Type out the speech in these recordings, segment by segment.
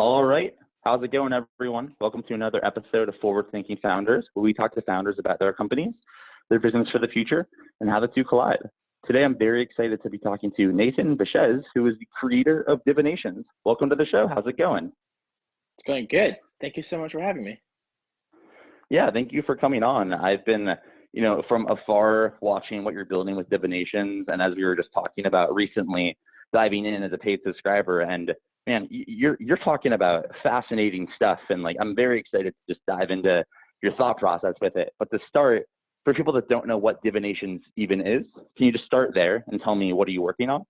All right. How's it going, everyone? Welcome to another episode of Forward Thinking Founders, where we talk to founders about their companies, their visions for the future, and how the two collide. Today, I'm very excited to be talking to Nathan Baschez, who is the creator of Divinations. Welcome to the show. How's it going? It's going good. Thank you so much for having me. Yeah, thank you for coming on. I've been, from afar watching what you're building with Divinations, and as we were just talking about recently, diving in as a paid subscriber. And man, you're talking about fascinating stuff, and I'm very excited to just dive into your thought process with it. But to start, for people that don't know what Divinations even is, can you just start there and tell me what are you working on?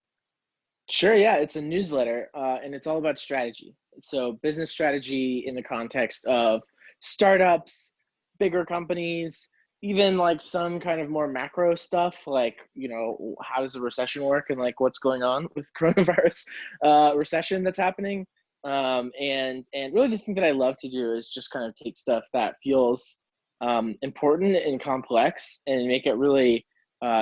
Sure, yeah, it's a newsletter, and it's all about strategy. So business strategy in the context of startups, bigger companies, even some kind of more macro stuff, how does the recession work and what's going on with coronavirus recession that's happening. And really the thing that I love to do is just kind of take stuff that feels important and complex and make it really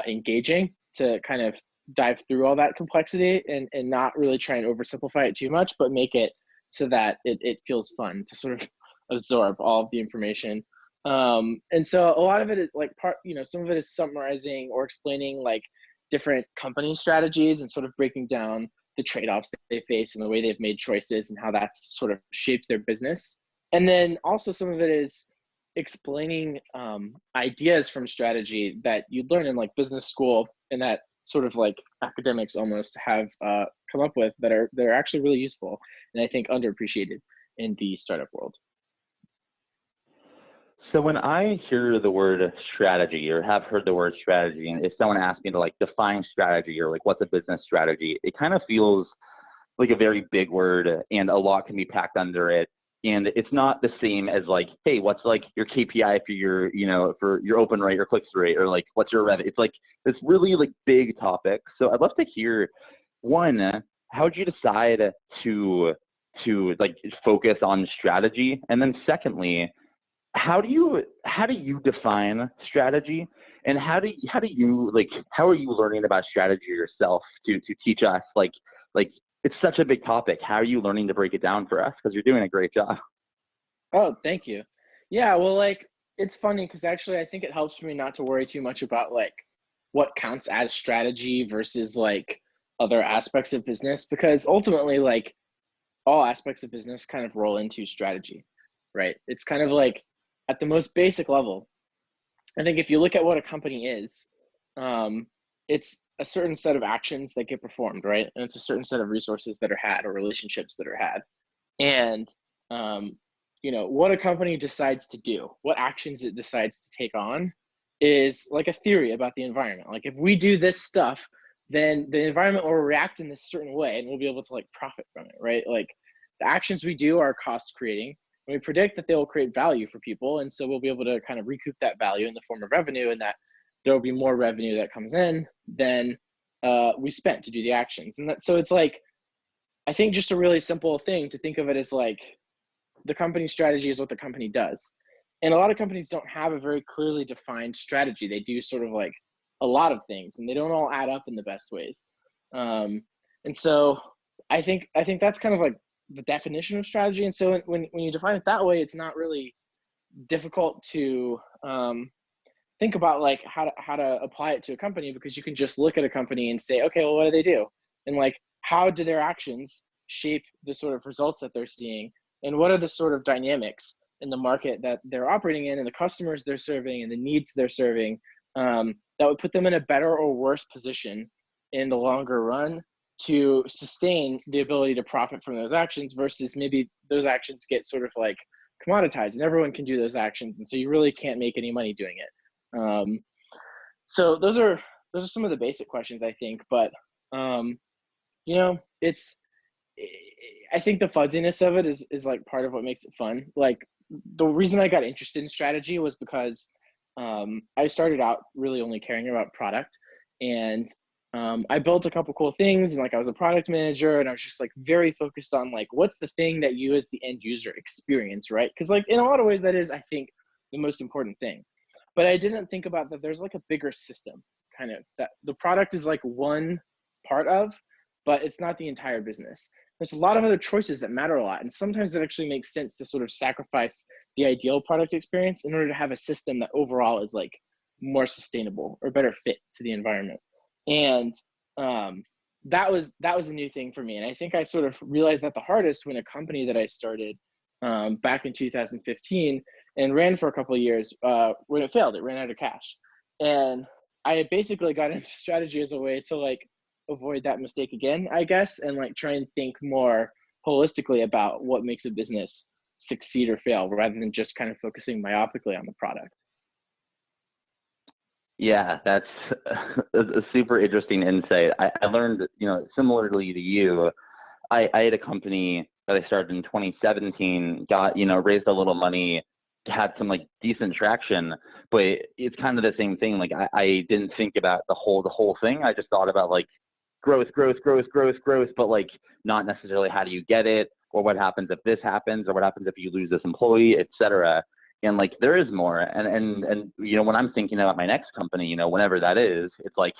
engaging to kind of dive through all that complexity and not really try and oversimplify it too much, but make it so that it feels fun to sort of absorb all of the information. And so a lot of it is some of it is summarizing or explaining different company strategies and sort of breaking down the trade-offs that they face and the way they've made choices and how that's sort of shaped their business. And then also some of it is explaining ideas from strategy that you'd learn in business school and that sort of academics almost have come up with that are actually really useful and I think underappreciated in the startup world. So when I hear the word strategy or have heard the word strategy, and if someone asks me to define strategy or what's a business strategy, it kind of feels like a very big word and a lot can be packed under it. And it's not the same as hey, what's your KPI for your, for your open rate or click-through rate, or what's your revenue? It's this really big topic. So I'd love to hear, one, how did you decide to focus on strategy? And then secondly, how do you define strategy, and how are you learning about strategy yourself to teach us? It's such a big topic. How are you learning to break it down for us? Because you're doing a great job. Oh, thank you. Yeah, well, it's funny because actually I think it helps for me not to worry too much about what counts as strategy versus other aspects of business, because ultimately all aspects of business kind of roll into strategy, right? It's kind of at the most basic level, I think if you look at what a company is, it's a certain set of actions that get performed, right? And it's a certain set of resources that are had or relationships that are had. And, what a company decides to do, what actions it decides to take on is a theory about the environment. If we do this stuff, then the environment will react in this certain way and we'll be able to profit from it, right? The actions we do are cost creating. And we predict that they will create value for people. And so we'll be able to kind of recoup that value in the form of revenue, and that there will be more revenue that comes in than we spent to do the actions. And so it's I think just a really simple thing to think of it as the company strategy is what the company does. And a lot of companies don't have a very clearly defined strategy. They do sort of a lot of things and they don't all add up in the best ways. And so I think that's kind of the definition of strategy. And so when you define it that way, it's not really difficult to think about how to apply it to a company, because you can just look at a company and say, okay, well, what do they do? And how do their actions shape the sort of results that they're seeing? And what are the sort of dynamics in the market that they're operating in and the customers they're serving and the needs they're serving that would put them in a better or worse position in the longer run to sustain the ability to profit from those actions, versus maybe those actions get sort of commoditized and everyone can do those actions. And so you really can't make any money doing it. So those are some of the basic questions, I think, but I think the fuzziness of it is part of what makes it fun. The reason I got interested in strategy was because I started out really only caring about product, and I built a couple cool things, and I was a product manager, and I was just very focused on what's the thing that you as the end user experience, right? Because in a lot of ways that is, I think, the most important thing. But I didn't think about that there's a bigger system, kind of, that the product is one part of, but it's not the entire business. there's a lot of other choices that matter a lot. And sometimes it actually makes sense to sort of sacrifice the ideal product experience in order to have a system that overall is like more sustainable or better fit to the environment. And that was a new thing for me. And I think I sort of realized that the hardest when a company that I started back in 2015 and ran for a couple of years, when it failed, it ran out of cash. And I basically got into strategy as a way to like avoid that mistake again, I guess, and like try and think more holistically about what makes a business succeed or fail rather than just kind of focusing myopically on the product. Yeah, that's a super interesting insight. I learned, similarly to you, I had a company that I started in 2017, got, raised a little money, had some like decent traction, but it's kind of the same thing. Like I didn't think about the whole thing. I just thought about like growth, but like not necessarily how do you get it, or what happens if this happens, or what happens if you lose this employee, et cetera. And like there is more. And when I'm thinking about my next company, whenever that is, it's like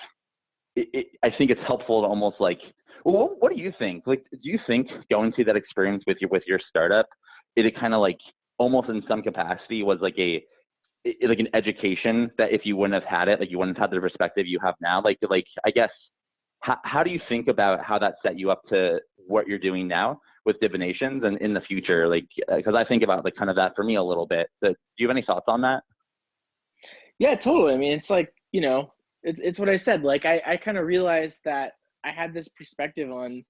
I think it's helpful to almost like, well, what do you think? Like, do you think going through that experience with your startup, it kind of like almost in some capacity was like like an education that if you wouldn't have had it, like you wouldn't have had the perspective you have now? Like I guess, how do you think about how that set you up to what you're doing now with divinations and in the future? Like, because I think about like kind of that for me a little bit. So, do you have any thoughts on that? Yeah, totally. I mean, it's like, it's what I said. Like I kind of realized that I had this perspective on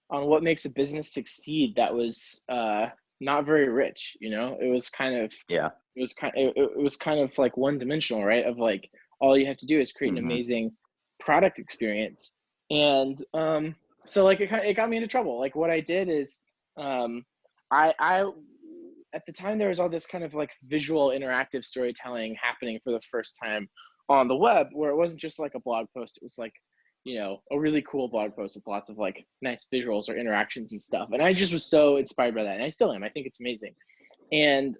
what makes a business succeed that was not very rich. It was kind of Yeah. it was kind of like one dimensional, right? Of like all you have to do is create an Mm-hmm. amazing product experience. And so like it got me into trouble. Like what I did is I at the time there was all this kind of like visual interactive storytelling happening for the first time on the web, where it wasn't just like a blog post. It was like a really cool blog post with lots of like nice visuals or interactions and stuff. And I just was so inspired by that, and I still am. I think it's amazing. And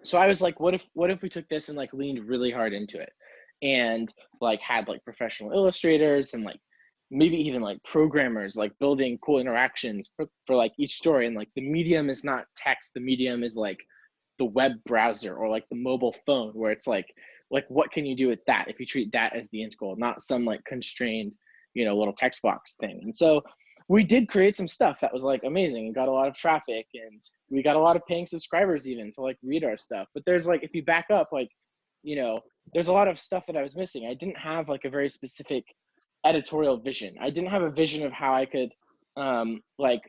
so I was like, what if we took this and like leaned really hard into it, and like had like professional illustrators and like maybe even like programmers like building cool interactions for like each story. And like the medium is not text, the medium is like the web browser or like the mobile phone, where it's like what can you do with that if you treat that as the end goal, not some like constrained little text box thing. And so we did create some stuff that was like amazing and got a lot of traffic, and we got a lot of paying subscribers even to like read our stuff. But there's like, if you back up, like there's a lot of stuff that I was missing. I didn't have like a very specific editorial vision. I didn't have a vision of how I could like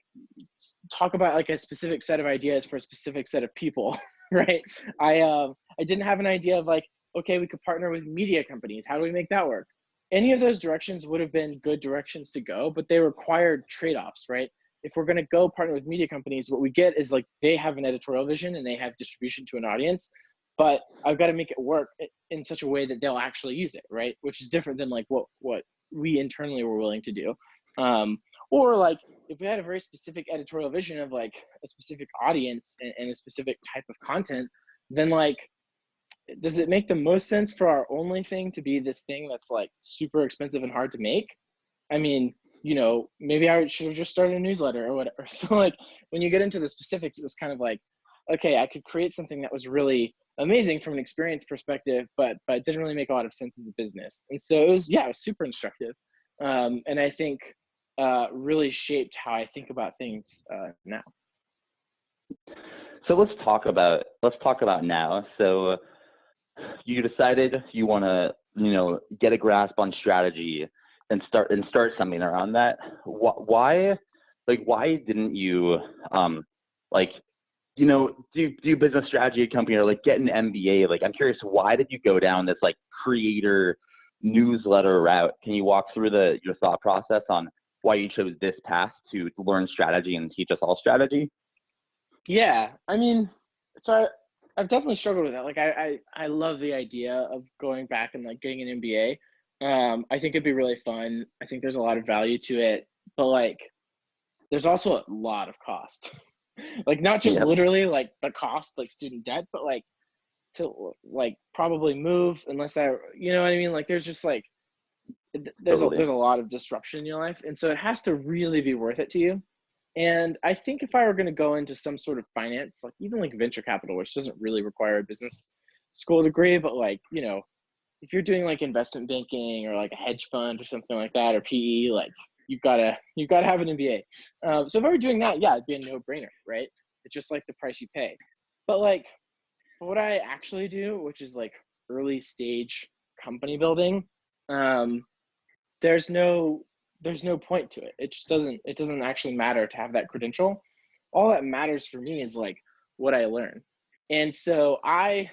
talk about like a specific set of ideas for a specific set of people. Right. I didn't have an idea of like, okay, we could partner with media companies. How do we make that work? Any of those directions would have been good directions to go, but they required trade-offs, right? If we're going to go partner with media companies, what we get is like they have an editorial vision and they have distribution to an audience, but I've got to make it work in such a way that they'll actually use it, right? Which is different than like what we internally were willing to do. Or like if we had a very specific editorial vision of like a specific audience and a specific type of content, then like, does it make the most sense for our only thing to be this thing that's like super expensive and hard to make? I mean, maybe I should have just started a newsletter or whatever. So like when you get into the specifics, it was kind of like, okay, I could create something that was really amazing from an experience perspective, but it didn't really make a lot of sense as a business. And so it was super instructive. And I think really shaped how I think about things now. So let's talk about now. So you decided you want to, get a grasp on strategy and start something around that. Why didn't you, do business strategy at a company or like get an MBA? Like, I'm curious, why did you go down this like creator newsletter route? Can you walk through your thought process on why you chose this path to learn strategy and teach us all strategy? Yeah, I mean, so I've definitely struggled with that. Like I love the idea of going back and like getting an MBA. I think it'd be really fun. I think there's a lot of value to it, but like there's also a lot of cost. Like not just literally like the cost, like student debt, but like to like probably move unless you know what I mean? Like there's just like Totally. there's a lot of disruption in your life, and so it has to really be worth it to you. And I think if I were going to go into some sort of finance, like even like venture capital, which doesn't really require a business school degree, but like, if you're doing like investment banking or like a hedge fund or something like that, or PE, like you've got to have an MBA. So if I were doing that, yeah, it'd be a no-brainer, right? It's just like the price you pay. But like what I actually do, which is like early stage company building, um, there's no there's no point to it. It doesn't actually matter to have that credential. All that matters for me is like what I learn. And so I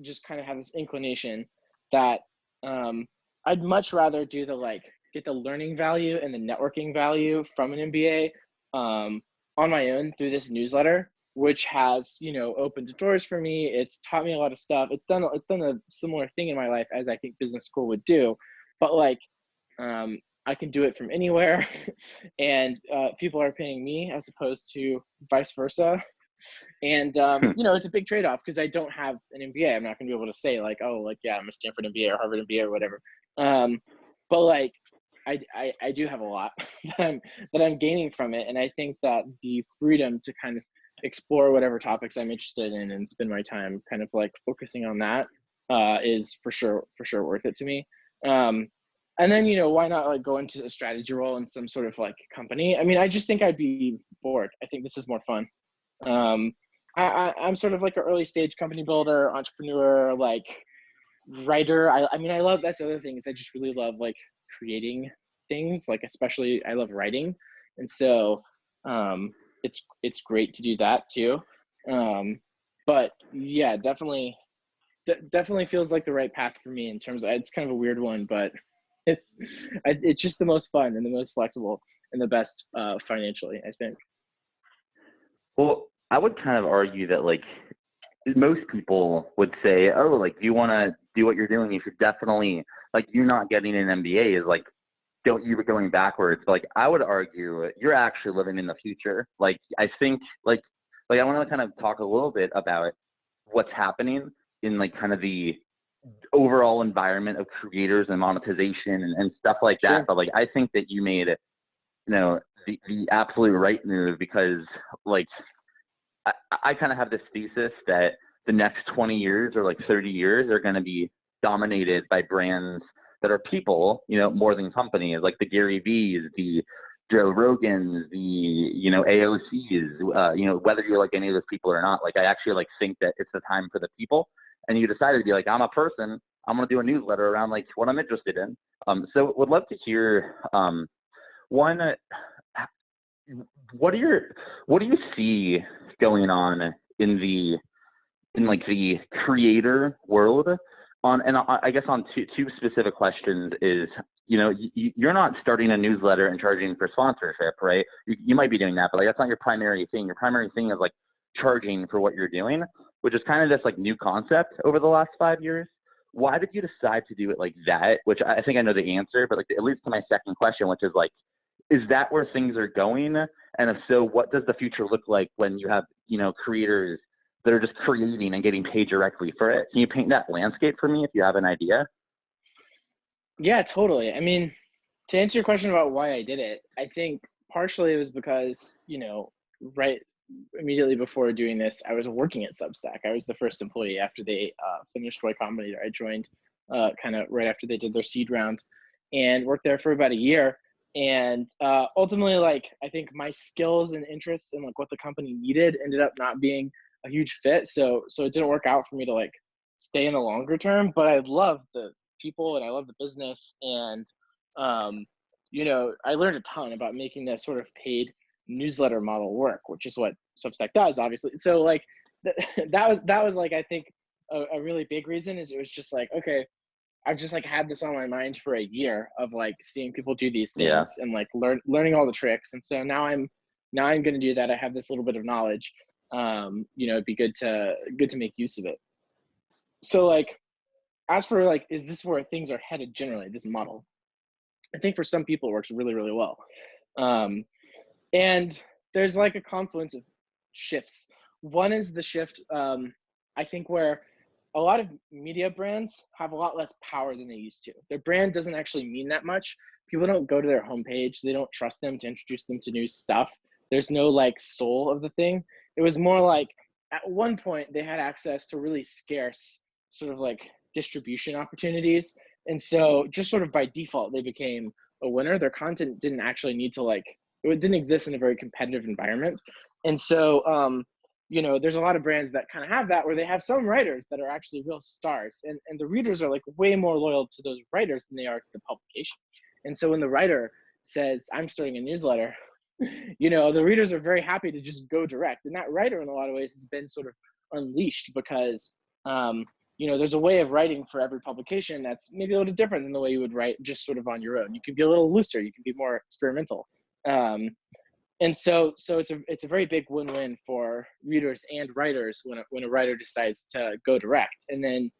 just kind of have this inclination that I'd much rather do the like get the learning value and the networking value from an MBA on my own through this newsletter, which has opened the doors for me. It's taught me a lot of stuff. It's done a similar thing in my life as I think business school would do, but like I can do it from anywhere, and people are paying me as opposed to vice versa. And it's a big trade-off because I don't have an MBA. I'm not going to be able to say like, oh, like yeah, I'm a Stanford MBA or Harvard MBA or whatever. But like, I do have a lot that I'm gaining from it, and I think that the freedom to kind of explore whatever topics I'm interested in and spend my time kind of like focusing on that is for sure worth it to me. And then why not like go into a strategy role in some sort of like company? I mean, I just think I'd be bored. I think this is more fun. um I'm sort of like an early stage company builder, entrepreneur, like writer. I mean, I love, that's the other thing, is I just really love like creating things, like especially I love writing. And so it's great to do that too. But yeah, definitely feels like the right path for me in terms of, it's kind of a weird one, but it's just the most fun and the most flexible and the best financially, I think. Well, I would kind of argue that like most people would say, oh, like you want to do what you're doing, you should definitely, like, you not getting an MBA is like, don't you were going backwards. But like I would argue you're actually living in the future. Like I think like I want to kind of talk a little bit about what's happening in like kind of the overall environment of creators and monetization and stuff like that. Sure. But like I think that you made the absolute right move, because like I kind of have this thesis that the next 20 years or like 30 years are going to be dominated by brands that are people, more than companies, like the Gary V's, the Joe Rogans, the, AOCs, whether you're like any of those people or not. Like, I actually like think that it's the time for the people, and you decided to be like, I'm a person, I'm going to do a newsletter around like what I'm interested in. So would love to hear, one, what do you see going on in like the creator world and I guess on two specific questions is, you're not starting a newsletter and charging for sponsorship, right? You might be doing that, but like that's not your primary thing. Your primary thing is like charging for what you're doing, which is kind of this like new concept over the last 5 years. Why did you decide to do it like that? Which I think I know the answer, but like it leads to my second question, which is like, is that where things are going? And if so, what does the future look like when you have, creators that are just creating and getting paid directly for it? Can you paint that landscape for me if you have an idea? Yeah, totally. I mean, to answer your question about why I did it, I think partially it was because, right immediately before doing this, I was working at Substack. I was the first employee after they finished Y Combinator. I joined kind of right after they did their seed round and worked there for about a year. And ultimately, like, I think my skills and interests and like what the company needed ended up not being a huge fit. So it didn't work out for me to like stay in the longer term, but I love the people and I love the business. And I learned a ton about making that sort of paid newsletter model work, which is what Substack does, obviously. So like that was like, I think a really big reason is it was just like, okay, I've just like had this on my mind for a year of like seeing people do these Yeah. things and like learning all the tricks. And so now I'm going to do that. I have this little bit of knowledge. It'd be good to make use of it. So like, as for like, is this where things are headed generally, this model? I think for some people it works really, really well. And there's like a confluence of shifts. One is the shift, I think, where a lot of media brands have a lot less power than they used to. Their brand doesn't actually mean that much. People don't go to their homepage. They don't trust them to introduce them to new stuff. There's no like soul of the thing. It was more like at one point they had access to really scarce sort of like distribution opportunities. And so just sort of by default, they became a winner. Their content didn't actually need to like, it didn't exist in a very competitive environment. And so, you know, there's a lot of brands that kind of have that where they have some writers that are actually real stars, and the readers are like way more loyal to those writers than they are to the publication. And so when the writer says, I'm starting a newsletter, you know, the readers are very happy to just go direct. And that writer in a lot of ways has been sort of unleashed because, you know, there's a way of writing for every publication that's maybe a little different than the way you would write just sort of on your own. You can be a little looser, you can be more experimental. And so it's a very big win-win for readers and writers when a writer decides to go direct. And then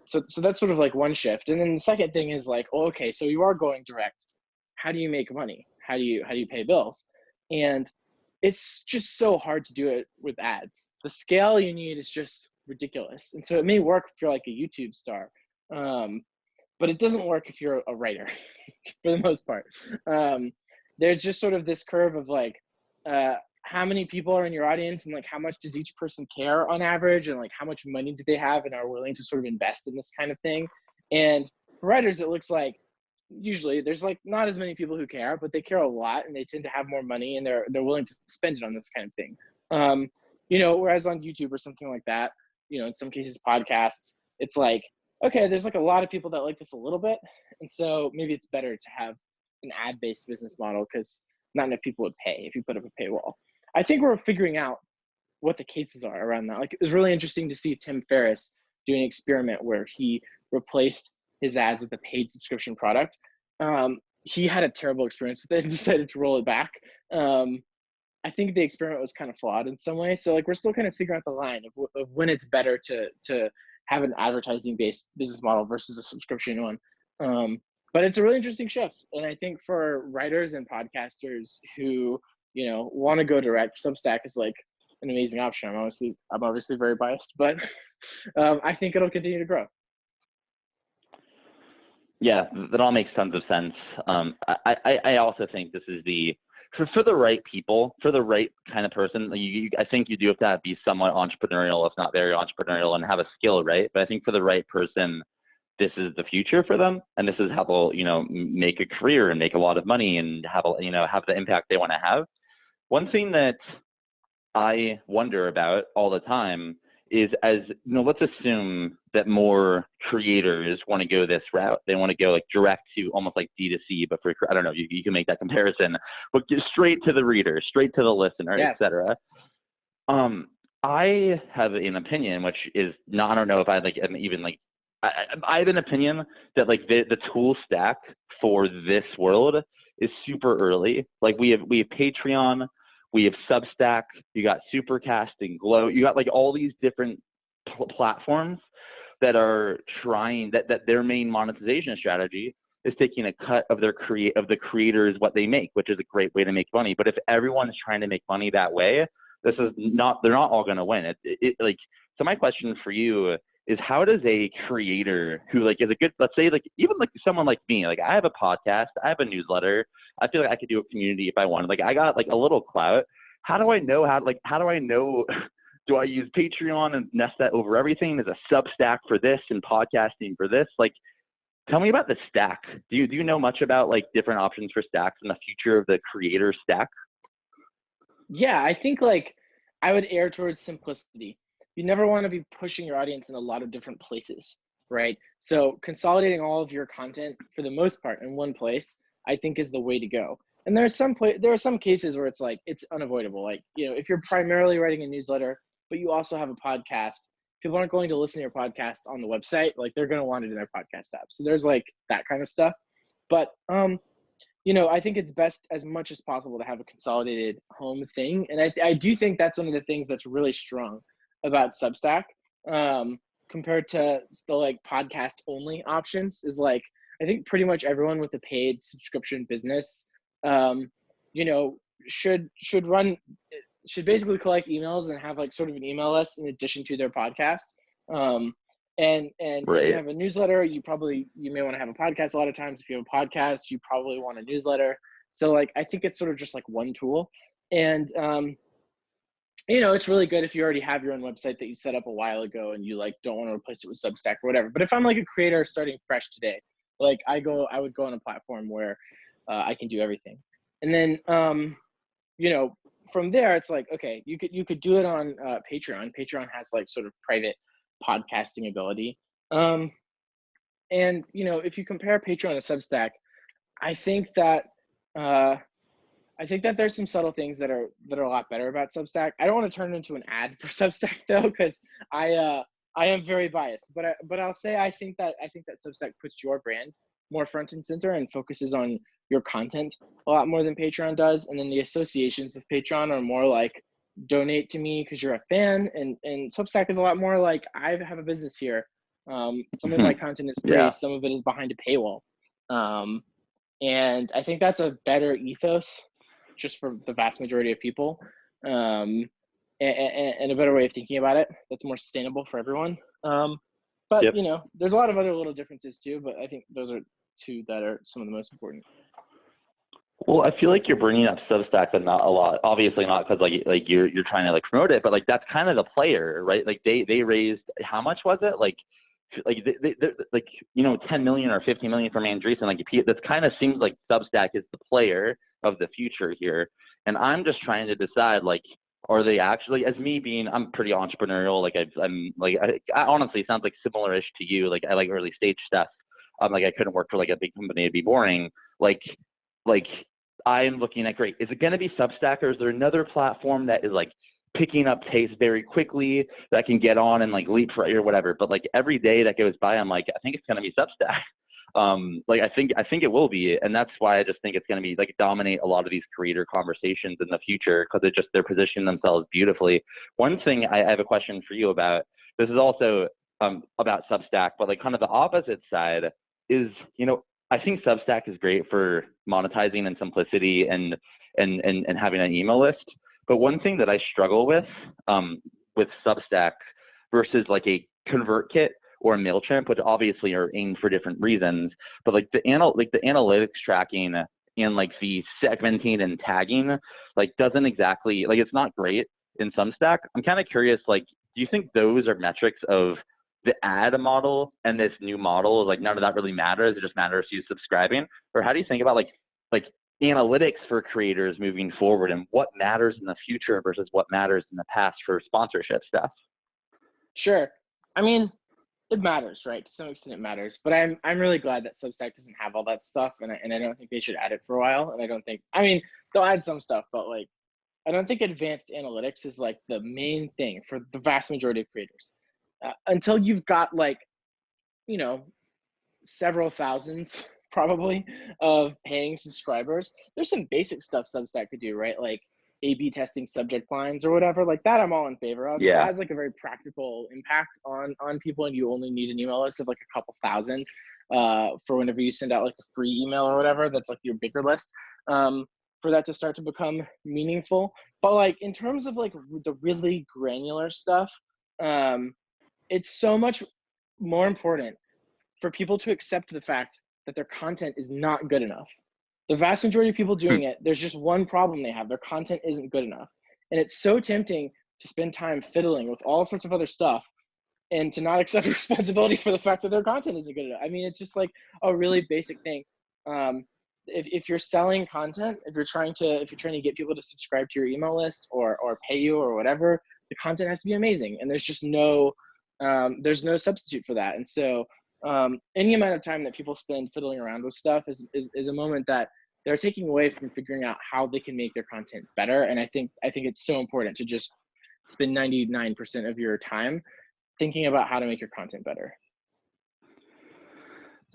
so that's sort of like one shift. And then the second thing is like, oh, okay, so you are going direct. How do you make money? How do you pay bills? And it's just so hard to do it with ads. The scale you need is just ridiculous. And so it may work if you're like a YouTube star, but it doesn't work if you're a writer for the most part. There's just sort of this curve of like how many people are in your audience and like how much does each person care on average, and like how much money do they have and are willing to sort of invest in this kind of thing. And for writers, it looks like usually there's like not as many people who care, but they care a lot and they tend to have more money and they're willing to spend it on this kind of thing. You know, whereas on YouTube or something like that, you know, in some cases podcasts, it's like, okay, there's like a lot of people that like this a little bit. And so maybe it's better to have an ad-based business model because not enough people would pay if you put up a paywall. I think we're figuring out what the cases are around that. Like, it was really interesting to see Tim Ferriss do an experiment where he replaced his ads with a paid subscription product. He had a terrible experience with it and decided to roll it back. I think the experiment was kind of flawed in some way. So like, we're still kind of figuring out the line of when it's better to have an advertising-based business model versus a subscription one. But it's a really interesting shift. And I think for writers and podcasters who, you know, want to go direct, Substack is like an amazing option. I'm obviously very biased, but I think it'll continue to grow. Yeah, that all makes tons of sense. I also think this is for the right people, for the right kind of person. I think you do have to be somewhat entrepreneurial, if not very entrepreneurial, and have a skill, right? But I think for the right person, this is the future for them, and this is how they'll, you know, make a career and make a lot of money and have the impact they want to have. One thing that I wonder about all the time is, as you know, let's assume that more creators want to go this route. They want to go like direct to almost like D2C, but for, I don't know, you can make that comparison, but straight to the reader, straight to the listener, Yeah. etc. I have an opinion, which is not, I don't know if I like, even like, I have an opinion that like the tool stack for this world is super early. Like we have Patreon, we have Substack, you got Supercast and Glow, you got like all these different platforms that are trying that their main monetization strategy is taking a cut of the creators what they make, which is a great way to make money. But if everyone's trying to make money that way, they're not all going to win. So my question for you is, how does a creator who like is a good, let's say like even like someone like me, like I have a podcast, I have a newsletter, I feel like I could do a community if I wanted, like I got like a little clout. How do I know do I use Patreon and nest that over everything? Is a Substack for this and podcasting for this? Like, tell me about the stack. Do you know much about like different options for stacks and the future of the creator stack? Yeah, I think like I would err towards simplicity. You never want to be pushing your audience in a lot of different places, right? So consolidating all of your content for the most part in one place, I think is the way to go. And there are some cases where it's like, it's unavoidable. Like, you know, if you're primarily writing a newsletter, but you also have a podcast, people aren't going to listen to your podcast on the website. Like, they're going to want it in their podcast app. So there's like that kind of stuff. But, you know, I think it's best as much as possible to have a consolidated home thing. And I do think that's one of the things that's really strong about Substack, compared to the like podcast only options, is like, I think pretty much everyone with a paid subscription business, you know, should basically collect emails and have like sort of an email list in addition to their podcast. And if you Right. have a newsletter, you may want to have a podcast. A lot of times, if you have a podcast, you probably want a newsletter. So like, I think it's sort of just like one tool. And it's really good if you already have your own website that you set up a while ago and you like don't want to replace it with Substack or whatever. But if I'm like a creator starting fresh today, like I would go on a platform where I can do everything. And then from there, it's like, okay, you could do it on Patreon. Patreon has like sort of private podcasting ability. And if you compare Patreon to Substack, I think that there's some subtle things that are a lot better about Substack. I don't want to turn it into an ad for Substack though, because I am very biased. But I'll say I think that Substack puts your brand more front and center and focuses on your content a lot more than Patreon does. And then the associations with Patreon are more like donate to me because you're a fan, and Substack is a lot more like I have a business here. Some of my content is free, Yeah. some of it is behind a paywall. And I think that's a better ethos just for the vast majority of people, and a better way of thinking about it that's more sustainable for everyone. But Yep. there's a lot of other little differences too, but I think those are two that are some of the most important. Well, I feel like you're bringing up Substack, but not a lot. Obviously not because like you're trying to like promote it, but like that's kind of the player, right? Like they raised, how much was it? Like they 10 million or 15 million from Andreessen. Like that kind of seems like Substack is the player of the future here. And I'm just trying to decide, like, are they actually, as me being, I'm pretty entrepreneurial. Like I honestly, it sounds like similar-ish to you. Like I like early stage stuff. Like I couldn't work for like a big company. It'd be boring. Like I'm looking at, great, is it going to be Substack, or is there another platform that is like picking up pace very quickly that can get on and like leapfrog or whatever? But like every day that goes by, I'm like, I think it's going to be Substack. Like I think it will be, and that's why I just think it's going to be like dominate a lot of these creator conversations in the future, because they're positioning themselves beautifully. One thing I have a question for you about, this is also about Substack, but like kind of the opposite side is, I think Substack is great for monetizing and simplicity and having an email list. But one thing that I struggle with Substack versus like a ConvertKit or a MailChimp, which obviously are aimed for different reasons, but like the analytics tracking and like the segmenting and tagging, like doesn't exactly, like it's not great in Substack. I'm kind of curious, like, do you think those are metrics of the ad model, and this new model, like none of that really matters, it just matters to you subscribing? Or how do you think about like analytics for creators moving forward, and what matters in the future versus what matters in the past for sponsorship stuff? Sure. I mean, it matters, right? To some extent it matters, but I'm really glad that Substack doesn't have all that stuff, and I don't think they should add it for a while. And I don't think, I mean, they'll add some stuff, but like, I don't think advanced analytics is like the main thing for the vast majority of creators. Until you've got like, several thousands probably of paying subscribers, there's some basic stuff Substack could do, right? Like A/B testing subject lines or whatever, like that I'm all in favor of. Yeah. That has like a very practical impact on people, and you only need an email list of like a couple thousand for whenever you send out like a free email or whatever, that's like your bigger list, for that to start to become meaningful. But like in terms of like the really granular stuff, it's so much more important for people to accept the fact that their content is not good enough. The vast majority of people doing it, there's just one problem they have: their content isn't good enough. And it's so tempting to spend time fiddling with all sorts of other stuff and to not accept responsibility for the fact that their content isn't good enough. I mean, it's just like a really basic thing. If you're selling content, if you're trying to get people to subscribe to your email list or pay you or whatever, the content has to be amazing. And there's just no substitute for that. And so any amount of time that people spend fiddling around with stuff is a moment that they're taking away from figuring out how they can make their content better. And I think it's so important to just spend 99% of your time thinking about how to make your content better.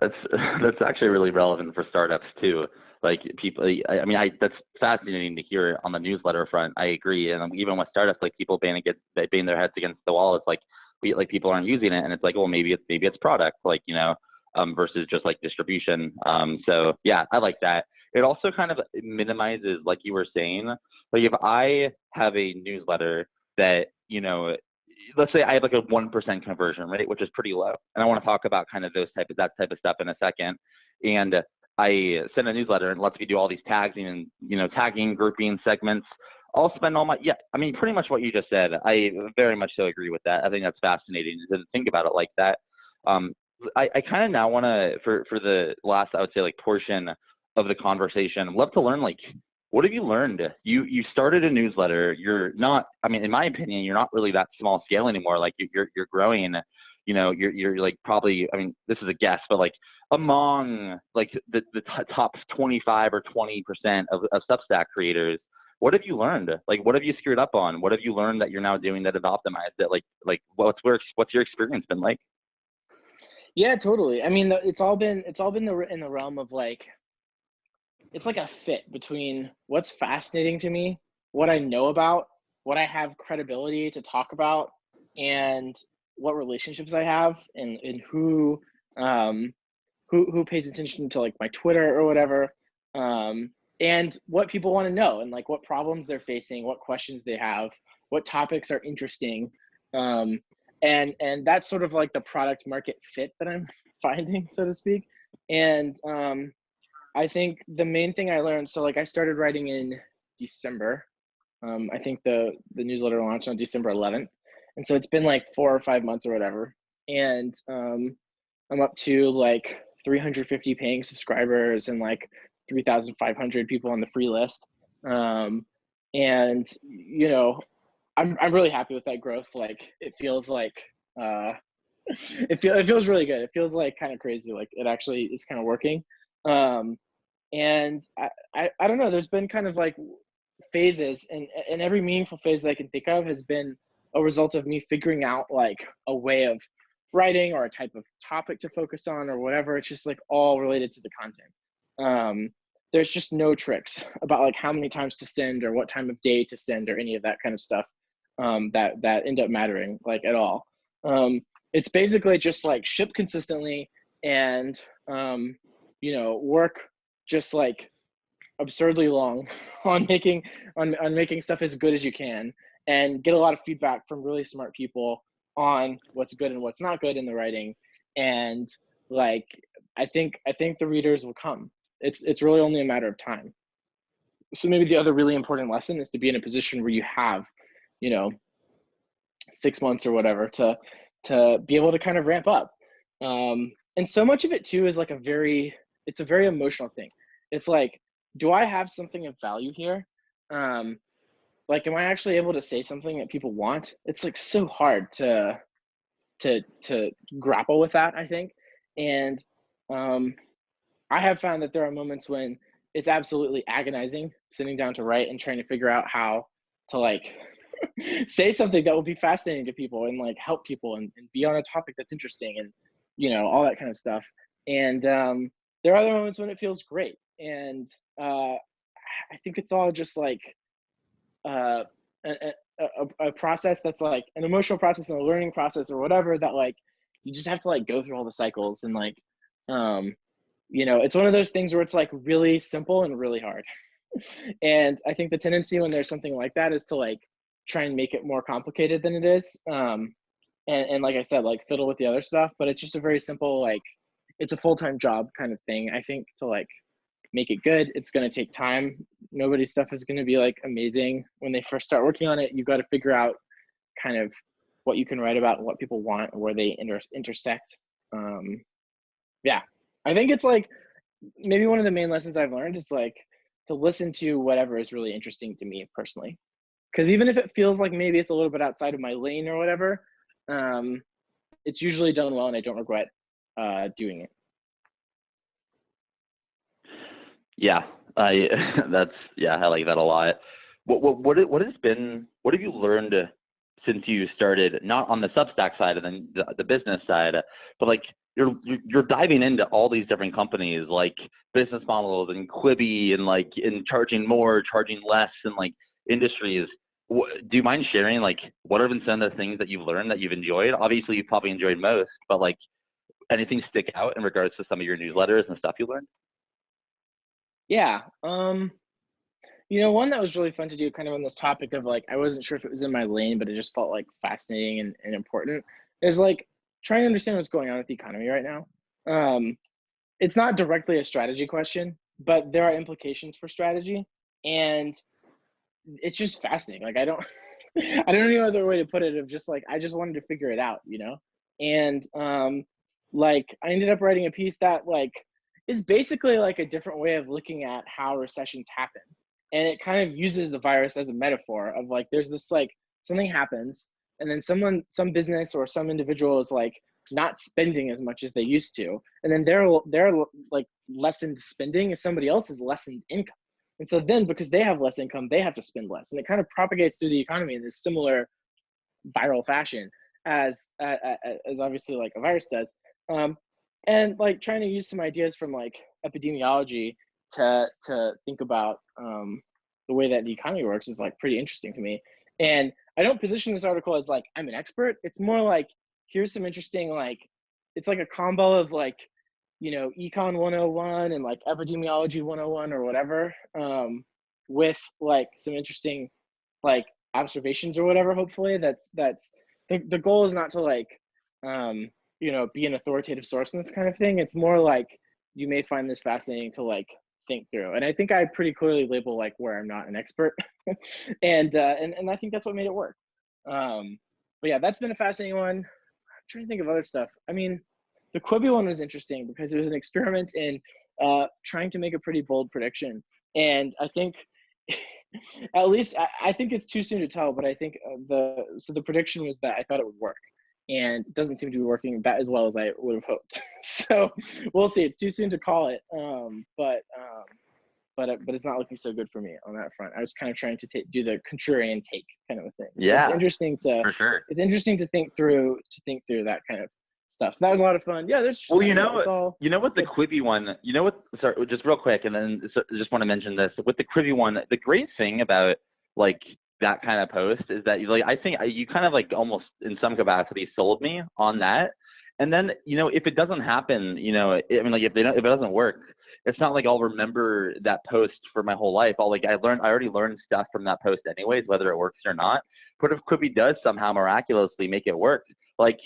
That's actually really relevant for startups too. Like people, I mean, that's fascinating to hear on the newsletter front. I agree. And even with startups, like people bang their heads against the wall. It's like people aren't using it, and it's like, well, maybe it's product, like, versus just like distribution. So yeah, I like that. It also kind of minimizes, like you were saying, like if I have a newsletter that, let's say I have like a 1% conversion rate, which is pretty low. And I want to talk about kind of that type of stuff in a second. And I send a newsletter and lets me do all these tags and, tagging, grouping, segments. I'll spend pretty much what you just said. I very much so agree with that. I think that's fascinating to think about it like that. I kind of now want to, for the last, I would say, like, portion of the conversation, I'd love to learn, like, what have you learned? You started a newsletter. You're not, in my opinion, you're not really that small scale anymore. Like, you're growing, you're like probably, this is a guess, but like among like the top 25 or 20% of Substack creators. What have you learned? Like, what have you screwed up on? What have you learned that you're now doing that have optimized it? Like what's your experience been like? Yeah, totally. It's all been in the realm of like, it's like a fit between what's fascinating to me, what I know about, what I have credibility to talk about, and what relationships I have, and who pays attention to like my Twitter or whatever, and what people want to know, and like what problems they're facing, what questions they have, what topics are interesting, and that's sort of like the product market fit that I'm finding, so to speak. And I think the main thing I learned, so like I started writing in December. I think the newsletter launched on December 11th. And so it's been like 4 or 5 months or whatever. And I'm up to like 350 paying subscribers and like 3,500 people on the free list. And I'm really happy with that growth. Like, it feels like it feels really good. It feels like kind of crazy. Like, it actually is kind of working. And I don't know, there's been kind of like phases, and every meaningful phase that I can think of has been a result of me figuring out like a way of writing or a type of topic to focus on or whatever. It's just like all related to the content. There's just no tricks about like how many times to send or what time of day to send or any of that kind of stuff that end up mattering like at all. It's basically just like ship consistently and work just like absurdly long on making stuff as good as you can, and get a lot of feedback from really smart people on what's good and what's not good in the writing. And like, I think the readers will come. It's really only a matter of time. So maybe the other really important lesson is to be in a position where you have 6 months or whatever to be able to kind of ramp up. And so much of it too is like it's a very emotional thing. It's like, do I have something of value here? Like, am I actually able to say something that people want? It's like so hard to grapple with that, I think. And I have found that there are moments when it's absolutely agonizing sitting down to write and trying to figure out how to like say something that will be fascinating to people and like help people and be on a topic that's interesting and all that kind of stuff. And there are other moments when it feels great. And I think it's all just like a process that's like an emotional process and a learning process or whatever, that like you just have to like go through all the cycles. And like it's one of those things where it's like really simple and really hard. And I think the tendency when there's something like that is to like try and make it more complicated than it is. And like I said, like fiddle with the other stuff, but it's just a very simple, like, it's a full-time job kind of thing. I think to like make it good, it's going to take time. Nobody's stuff is going to be like amazing when they first start working on it. You've got to figure out kind of what you can write about and what people want and where they intersect. Yeah, I think it's like maybe one of the main lessons I've learned is like to listen to whatever is really interesting to me personally. Because even if it feels like maybe it's a little bit outside of my lane or whatever, it's usually done well and I don't regret doing it. Yeah, I like that a lot. What have you learned since you started, not on the Substack side and then the business side, but like you're diving into all these different companies, like business models and Quibi and like in charging more, charging less, and like industries. Do you mind sharing like what have been some of the things that you've learned that you've enjoyed? Obviously, you probably enjoyed most, but like anything stick out in regards to some of your newsletters and stuff you learned? Yeah. One that was really fun to do kind of on this topic of like, I wasn't sure if it was in my lane, but it just felt like fascinating and important is like trying to understand what's going on with the economy right now. Um, it's not directly a strategy question, but there are implications for strategy. And it's just fascinating. Like, I don't, I don't know other way to put it of just like, I just wanted to figure it out. And like I ended up writing a piece that like is basically like a different way of looking at how recessions happen. And it kind of uses the virus as a metaphor of like, there's this like something happens and then some business or some individual is like not spending as much as they used to. And then they're like lessened spending is somebody else's lessened income. And so then because they have less income, they have to spend less. And it kind of propagates through the economy in this similar viral fashion as obviously like a virus does. Um, and like trying to use some ideas from like epidemiology to think about the way that the economy works is like pretty interesting to me. And I don't position this article as like I'm an expert. It's more like here's some interesting like it's like a combo of like econ 101 and like epidemiology 101 or whatever with like some interesting like observations or whatever. Hopefully that's the goal is not to like be an authoritative source in this kind of thing. It's more like you may find this fascinating to like think through, and I think I pretty clearly label like where I'm not an expert and I think that's what made it work. But yeah, that's been a fascinating one. I'm trying to think of other stuff. I mean, the Quibi one was interesting because it was an experiment in trying to make a pretty bold prediction, and I think at least I think it's too soon to tell, but I think the prediction was that I thought it would work, and it doesn't seem to be working that as well as I would have hoped. So we'll see. It's too soon to call it, but it's not looking so good for me on that front. I was kind of trying to do the contrarian take kind of a thing. Yeah, so for sure. it's interesting to think through that kind of stuff. So that was a lot of fun. Yeah, there's Well, what the Quibi one, sorry, just real quick, and then just want to mention this with the Quibi one. The great thing about like that kind of post is that like I think you kind of like almost in some capacity sold me on that. And then if it doesn't happen, I mean like if it doesn't work, it's not like I'll remember that post for my whole life. I already learned stuff from that post anyways, whether it works or not. But if Quibi does somehow miraculously make it work, like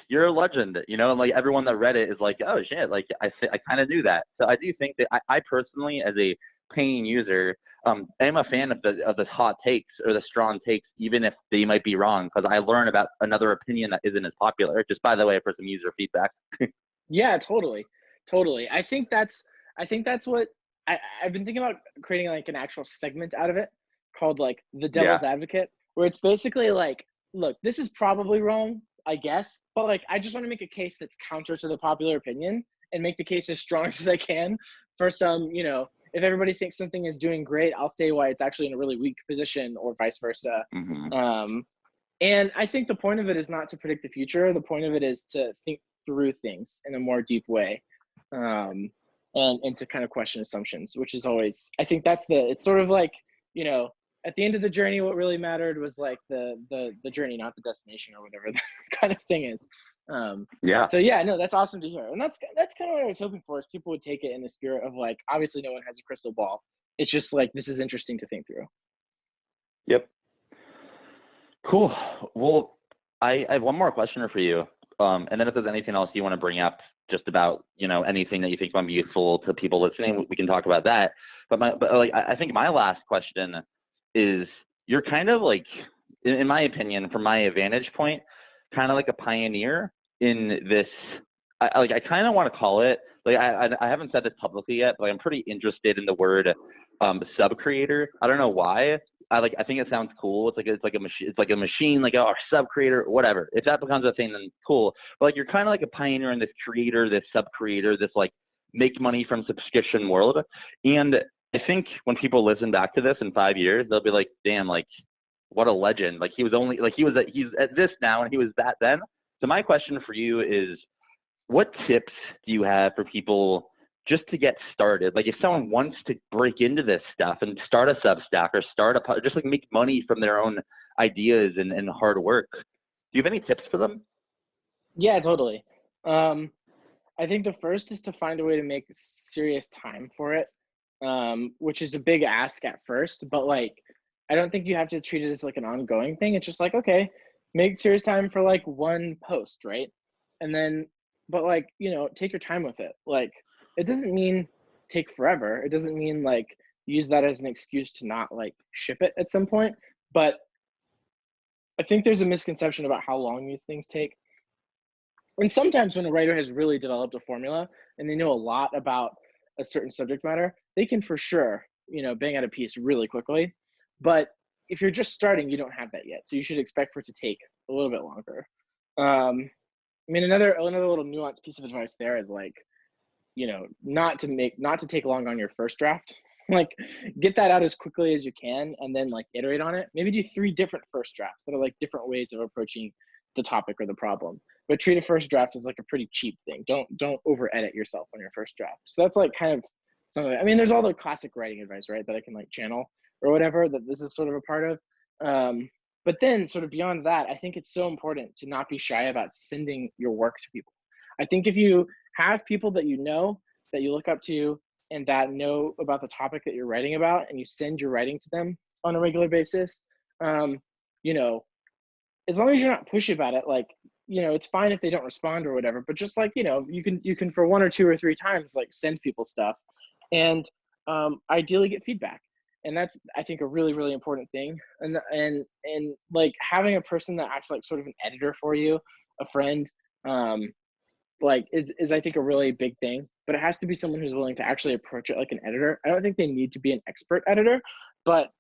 you're a legend, and like everyone that read it is like, oh shit, like I kind of knew that. So I do think that I personally, as a paying user, am a fan of the hot takes or the strong takes, even if they might be wrong, because I learn about another opinion that isn't as popular. Just by the way, for some user feedback. Yeah, totally. I think that's what I've been thinking about creating like an actual segment out of it called like the devil's advocate, where it's basically like, look, this is probably wrong, I guess, but like I just want to make a case that's counter to the popular opinion and make the case as strong as I can for some, if everybody thinks something is doing great, I'll say why it's actually in a really weak position or vice versa. Mm-hmm. And I think the point of it is not to predict the future. The point of it is to think through things in a more deep way, and to kind of question assumptions, which is always, I think it's sort of like, at the end of the journey, what really mattered was like the journey, not the destination or whatever the kind of thing is. So yeah, no, that's awesome to hear. And that's kind of what I was hoping for, is people would take it in the spirit of like, obviously no one has a crystal ball. It's just like, this is interesting to think through. Yep. Cool. Well, I have one more question for you. And then if there's anything else you want to bring up just about, anything that you think might be useful to people listening, we can talk about that. But I think my last question is, you're kind of like, in my opinion, from my vantage point, kind of like a pioneer in this. I kind of want to call it, like, I haven't said this publicly yet, but I'm pretty interested in the word sub creator. I don't know why. I think it sounds cool. It's like a machine, like a sub creator, whatever. If that becomes a thing, then cool. But like, you're kind of like a pioneer in this creator, this sub creator, this like make money from subscription world. And I think when people listen back to this in 5 years, they'll be like, damn, like what a legend. Like he's at this now and he was that then. So my question for you is, what tips do you have for people just to get started? Like if someone wants to break into this stuff and start a Substack or just like make money from their own ideas and hard work, do you have any tips for them? Yeah, totally. I think the first is to find a way to make serious time for it. which is a big ask at first, but like, I don't think you have to treat it as like an ongoing thing. It's just like, okay, make serious time for like one post, right? And then, but like, take your time with it. Like, it doesn't mean take forever. It doesn't mean like use that as an excuse to not like ship it at some point. But I think there's a misconception about how long these things take. And sometimes when a writer has really developed a formula and they know a lot about a certain subject matter, they can for sure, bang out a piece really quickly. But if you're just starting, you don't have that yet. So you should expect for it to take a little bit longer. I mean, another little nuanced piece of advice there is like, not to take long on your first draft. Like, get that out as quickly as you can and then like iterate on it. Maybe do 3 different first drafts that are like different ways of approaching the topic or the problem. But treat a first draft as like a pretty cheap thing. Don't over edit yourself on your first draft. So that's like kind of some of it. I mean, there's all the classic writing advice, right, that I can like channel or whatever that this is sort of a part of. But then sort of beyond that, I think it's so important to not be shy about sending your work to people. I think if you have people that that you look up to, and that know about the topic that you're writing about, and you send your writing to them on a regular basis, as long as you're not pushy about it, like, it's fine if they don't respond or whatever, but just like, you can for 1 or 2 or 3 times, like send people stuff and ideally get feedback. And that's, I think, a really, really important thing. And like having a person that acts like sort of an editor for you, a friend, like is I think a really big thing, but it has to be someone who's willing to actually approach it like an editor. I don't think they need to be an expert editor, but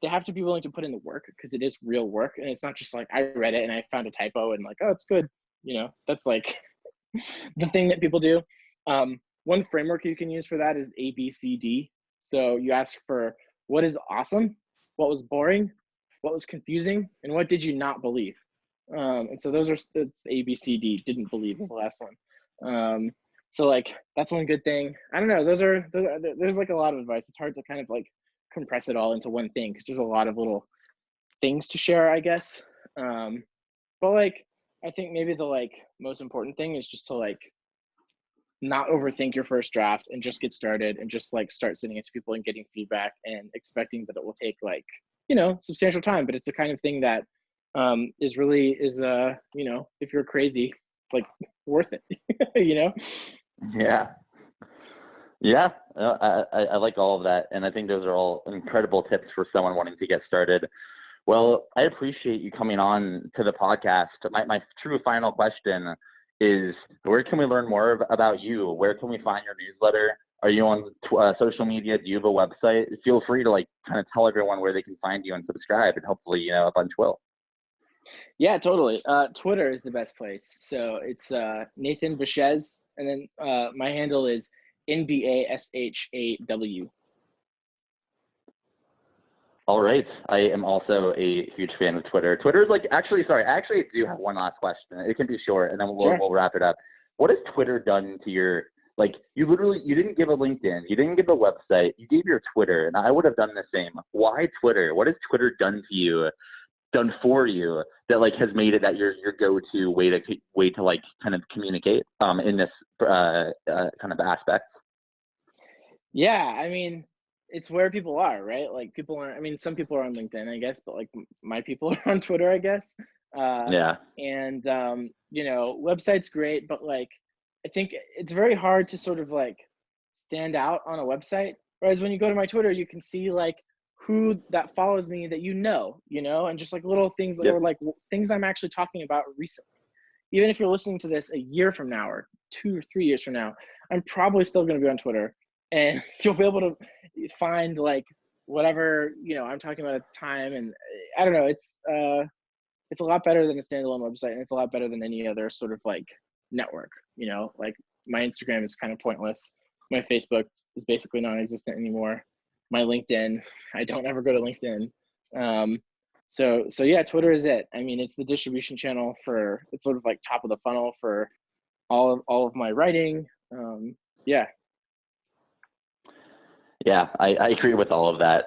they have to be willing to put in the work because it is real work. And it's not just like, I read it and I found a typo and like, oh, it's good. That's like the thing that people do. One framework you can use for that is ABCD. So you ask for what is awesome, what was boring, what was confusing, and what did you not believe? And so it's ABCD. Didn't believe is the last one. So like that's one good thing. I don't know. There's like a lot of advice. It's hard to kind of like compress it all into one thing because there's a lot of little things to share, I guess. But like I think maybe the like most important thing is just to like not overthink your first draft and just get started and just like start sending it to people and getting feedback and expecting that it will take like, substantial time, but it's the kind of thing that is if you're crazy, like worth it, Yeah. Yeah. I like all of that. And I think those are all incredible tips for someone wanting to get started. Well, I appreciate you coming on to the podcast. My true final question is, where can we learn more about you? Where can we find your newsletter? Are you on social media? Do you have a website? Feel free to like kind of tell everyone where they can find you and subscribe, and hopefully, a bunch will. Yeah, totally. Twitter is the best place. So it's Nathan Baschez, and then my handle is NBASHAW. All right. I am also a huge fan of Twitter. Twitter's like, I actually do have one last question. It can be short, and then we'll wrap it up. What has Twitter done to your, like, you didn't give a LinkedIn, you didn't give a website, you gave your Twitter, and I would have done the same. Why Twitter? What has Twitter done for you that like has made it that your go-to way to like kind of communicate in this kind of aspect? Yeah, I mean, it's where people are, right? Like some people are on LinkedIn, I guess, but like my people are on Twitter, I guess. Yeah. And website's great, but like I think it's very hard to sort of like stand out on a website. Whereas when you go to my Twitter, you can see like who that follows me that and just like little things that are like things I'm actually talking about recently. Even if you're listening to this a year from now or 2 or 3 years from now, I'm probably still going to be on Twitter, and you'll be able to find like whatever I'm talking about at the time. And I don't know, it's a lot better than a standalone website, and it's a lot better than any other sort of like network. Like my Instagram is kind of pointless. My Facebook is basically non-existent anymore. My LinkedIn, I don't ever go to LinkedIn. So yeah, Twitter is it. I mean, it's the distribution channel it's sort of like top of the funnel for all of my writing. Yeah. Yeah, I agree with all of that.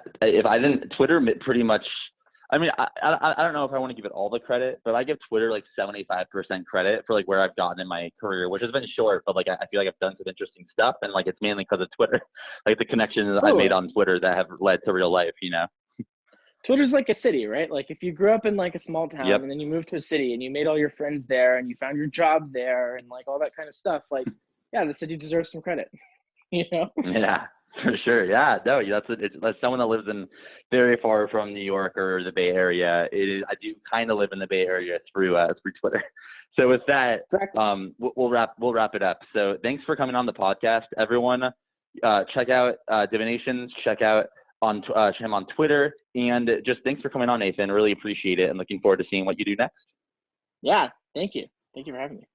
Twitter pretty much, I mean, I don't know if I want to give it all the credit, but I give Twitter like 75% credit for like where I've gotten in my career, which has been short, but like I feel like I've done some interesting stuff, and like it's mainly because of Twitter, like the connections I've made Totally. on Twitter that have led to real life, you know? Twitter's like a city, right? Like if you grew up in like a small town Yep. and then you moved to a city and you made all your friends there and you found your job there and like all that kind of stuff, like, yeah, the city deserves some credit, you know? Yeah, for sure. Yeah, no, that's someone that lives in very far from New York or the Bay Area. I do kind of live in the Bay Area through Twitter. So with that, Exactly. we'll wrap it up. So thanks for coming on the podcast, everyone. Check out Divinations. Check out him on Twitter, and just thanks for coming on, Nathan. Really appreciate it, and looking forward to seeing what you do next. Yeah. Thank you. Thank you for having me.